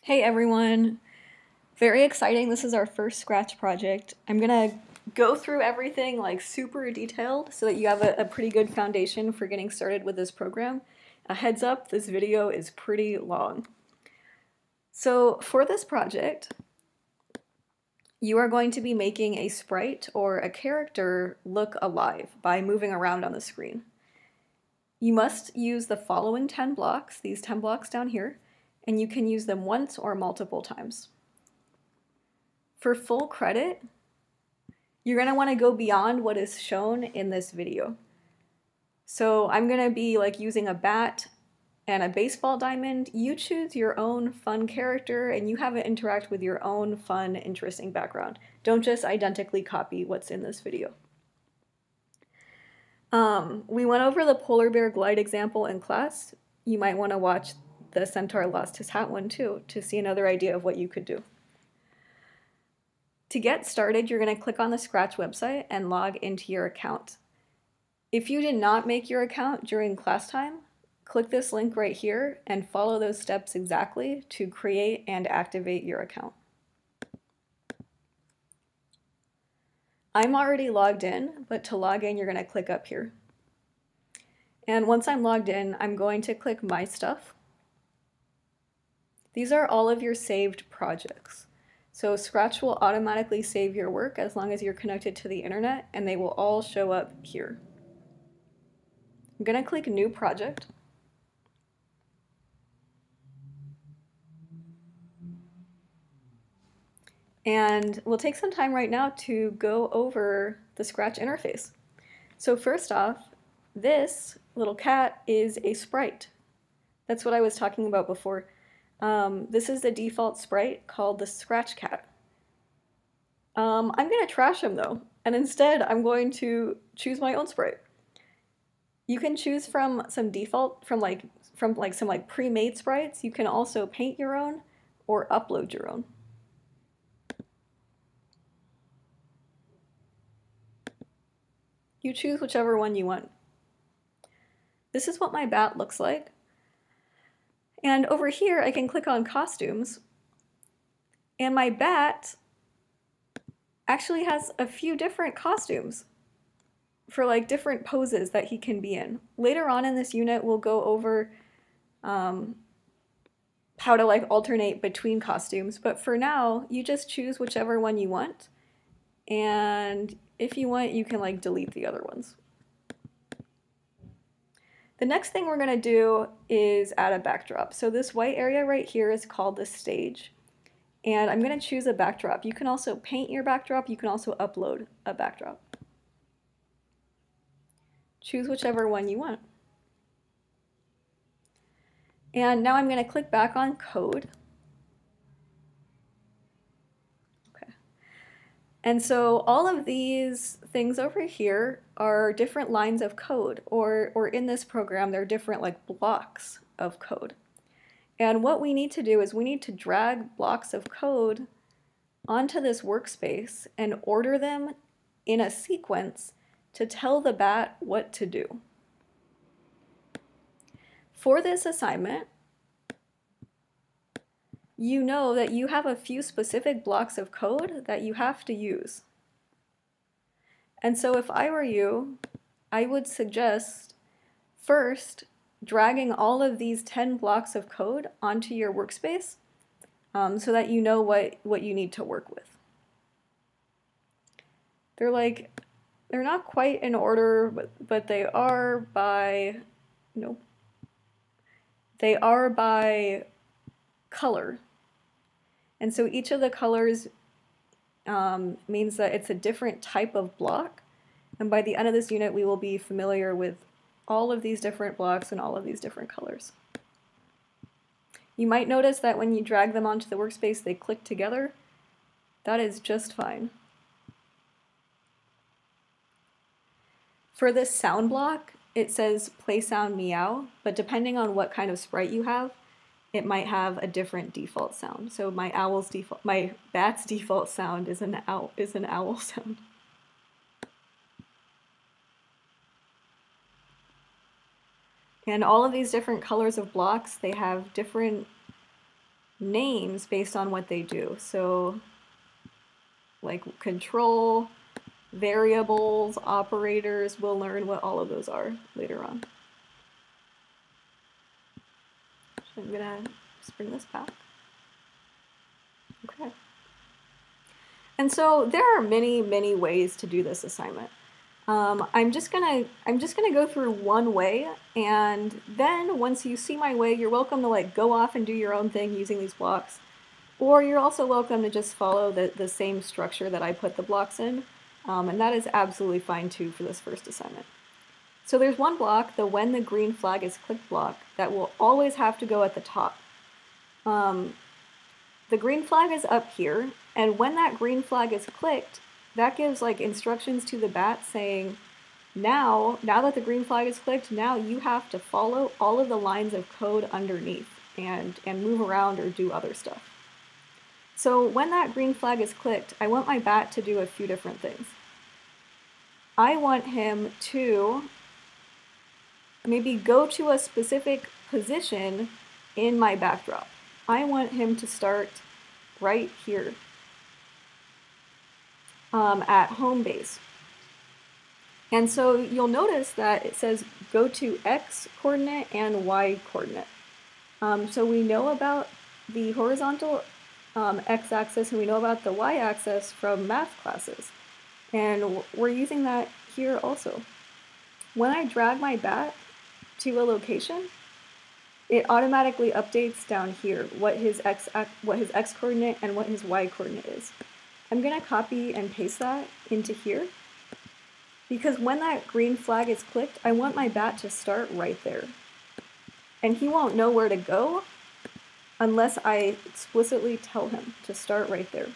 Hey everyone! Very exciting. This is our first Scratch project. I'm gonna go through everything like super detailed so that you have a pretty good foundation for getting started with this program. A heads up, this video is pretty long. So for this project, you are going to be making a sprite or a character look alive by moving around on the screen. You must use the following 10 blocks, these 10 blocks down here, and you can use them once or multiple times. For full credit, you're going to want to go beyond what is shown in this video. So I'm going to be like using a bat and a baseball diamond. You choose your own fun character and you have it interact with your own fun, interesting background. Don't just identically copy what's in this video. We went over the polar bear glide example in class. You might want to watch the centaur lost his hat one too to see another idea of what you could do. To get started, you're going to click on the Scratch website and log into your account. If you did not make your account during class time, click this link right here and follow those steps exactly to create and activate your account. I'm already logged in, but to log in, you're going to click up here. And once I'm logged in, I'm going to click My Stuff. These are all of your saved projects. So Scratch will automatically save your work as long as you're connected to the internet, and they will all show up here. I'm going to click New Project. And we'll take some time right now to go over the Scratch interface. So first off, this little cat is a sprite. That's what I was talking about before. This is the default sprite called the Scratch Cat. I'm going to trash him though, and instead I'm going to choose my own sprite. You can choose from some default, from some pre-made sprites. You can also paint your own or upload your own. You choose whichever one you want. This is what my bat looks like. And over here I can click on costumes, and my bat actually has a few different costumes for like different poses that he can be in. Later on in this unit we'll go over how to like alternate between costumes, but for now you just choose whichever one you want, and if you want you can like delete the other ones. The next thing we're going to do is add a backdrop. So this white area right here is called the stage, and I'm going to choose a backdrop. You can also paint your backdrop, you can also upload a backdrop. Choose whichever one you want. And now I'm going to click back on code. Okay. And so all of these things over here are different lines of code, or in this program they're different like blocks of code. And what we need to do is we need to drag blocks of code onto this workspace and order them in a sequence to tell the bat what to do. For this assignment, you know that you have a few specific blocks of code that you have to use. And so if I were you, I would suggest first dragging all of these 10 blocks of code onto your workspace so that you know what you need to work with. They're not quite in order, but they are by, nope. They are by color. And so each of the colors means that it's a different type of block. And by the end of this unit, we will be familiar with all of these different blocks and all of these different colors. You might notice that when you drag them onto the workspace, they click together. That is just fine. For this sound block, it says play sound meow, but depending on what kind of sprite you have, it might have a different default sound. So my bat's default sound is an owl sound. And all of these different colors of blocks, they have different names based on what they do. So like control, variables, operators, we'll learn what all of those are later on. So I'm gonna just bring this back. Okay. And so there are many, many ways to do this assignment. I'm just gonna go through one way, and then once you see my way, you're welcome to like go off and do your own thing using these blocks, or you're also welcome to just follow the same structure that I put the blocks in, and that is absolutely fine too for this first assignment. So there's one block, the when the green flag is clicked block, that will always have to go at the top. The green flag is up here, and when that green flag is clicked, that gives like instructions to the bat saying, now that the green flag is clicked, now you have to follow all of the lines of code underneath and move around or do other stuff. So when that green flag is clicked, I want my bat to do a few different things. I want him to maybe go to a specific position in my backdrop. I want him to start right here at home base. And so you'll notice that it says go to X coordinate and Y coordinate. So we know about the horizontal X-axis and we know about the Y-axis from math classes. And we're using that here also. When I drag my bat to a location, it automatically updates down here what his X coordinate and what his Y coordinate is. I'm gonna copy and paste that into here because when that green flag is clicked, I want my bat to start right there. And he won't know where to go unless I explicitly tell him to start right there.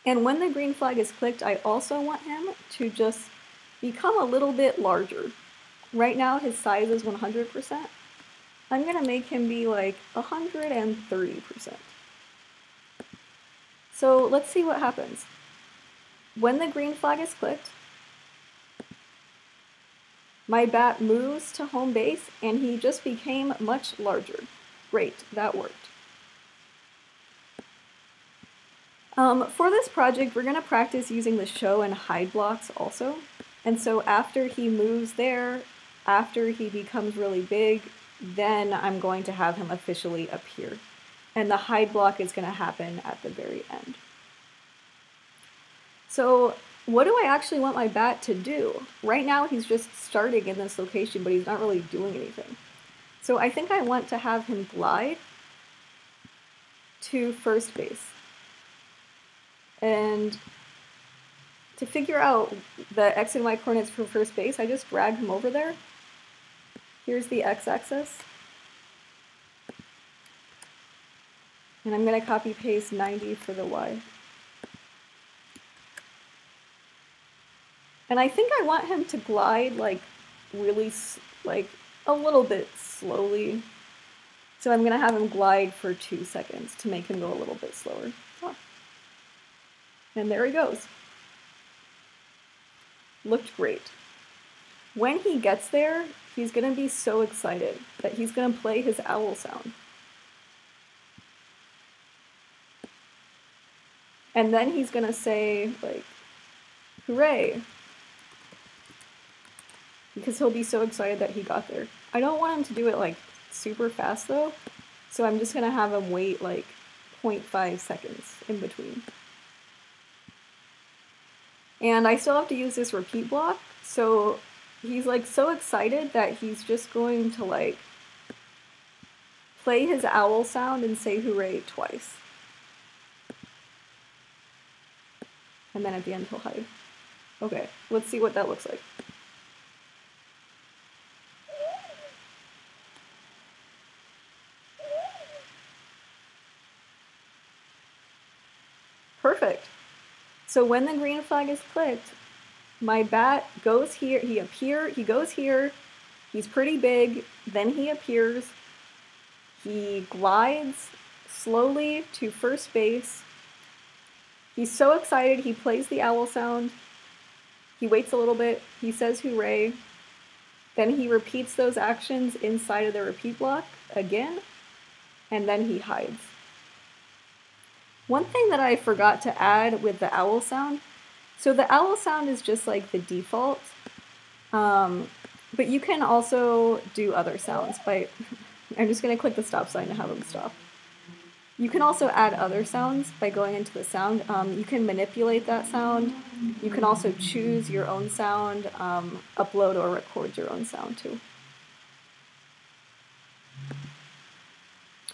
And when the green flag is clicked, I also want him to just become a little bit larger. Right now his size is 100%. I'm gonna make him be like 130%. So let's see what happens. When the green flag is clicked, my bat moves to home base and he just became much larger. Great, that worked. For this project, we're gonna practice using the show and hide blocks also. And so after he moves there, after he becomes really big, then I'm going to have him officially appear. And the hide block is gonna happen at the very end. So what do I actually want my bat to do? Right now he's just starting in this location, but he's not really doing anything. So I think I want to have him glide to first base. And to figure out the X and Y coordinates for first base, I just drag him over there. Here's the X-axis. And I'm gonna copy paste 90 for the Y. And I think I want him to glide like really, like a little bit slowly. So I'm gonna have him glide for 2 seconds to make him go a little bit slower. Oh. And there he goes. Looked great. When he gets there, he's gonna be so excited that he's gonna play his owl sound. And then he's gonna say, like, hooray, because he'll be so excited that he got there. I don't want him to do it like super fast though, so I'm just gonna have him wait like 0.5 seconds in between. And I still have to use this repeat block, so he's like so excited that he's just going to like play his owl sound and say hooray twice. And then at the end he'll hide. Okay, let's see what that looks like. Perfect. So when the green flag is clicked, my bat goes here, he goes here, he's pretty big, then he appears, he glides slowly to first base. He's so excited, he plays the owl sound, he waits a little bit, he says hooray, then he repeats those actions inside of the repeat block again, and then he hides. One thing that I forgot to add with the owl sound, so the owl sound is just like the default, but you can also do other sounds by, I'm just gonna click the stop sign to have them stop. You can also add other sounds by going into the sound. You can manipulate that sound. You can also choose your own sound, upload or record your own sound too.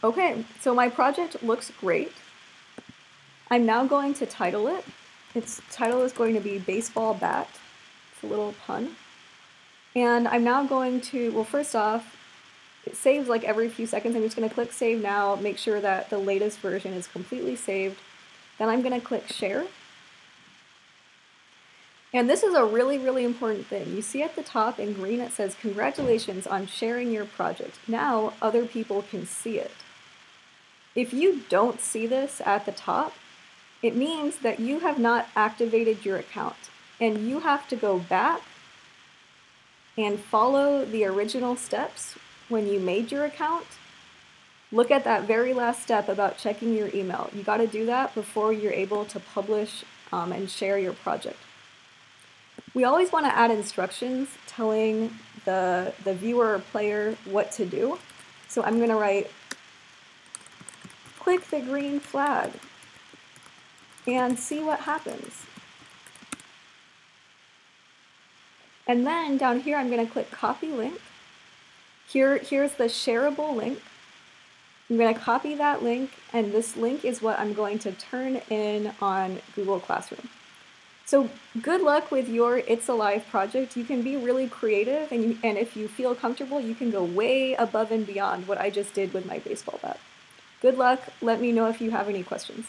Okay, so my project looks great. I'm now going to title it. Its title is going to be Baseball Bat. It's a little pun. And I'm now going to, well, first off, it saves like every few seconds. I'm just going to click Save Now, make sure that the latest version is completely saved. Then I'm going to click Share. And this is a really, really important thing. You see at the top in green it says, "Congratulations on sharing your project. Now other people can see it." If you don't see this at the top, it means that you have not activated your account, and you have to go back and follow the original steps when you made your account. Look at that very last step about checking your email. You got to do that before you're able to publish and share your project. We always want to add instructions telling the viewer or player what to do. So I'm going to write, click the green flag and see what happens. And then down here I'm going to click copy link. Here's the shareable link. I'm going to copy that link, and this link is what I'm going to turn in on Google Classroom. So good luck with your It's Alive project. You can be really creative, and if you feel comfortable, you can go way above and beyond what I just did with my baseball bat. Good luck. Let me know if you have any questions.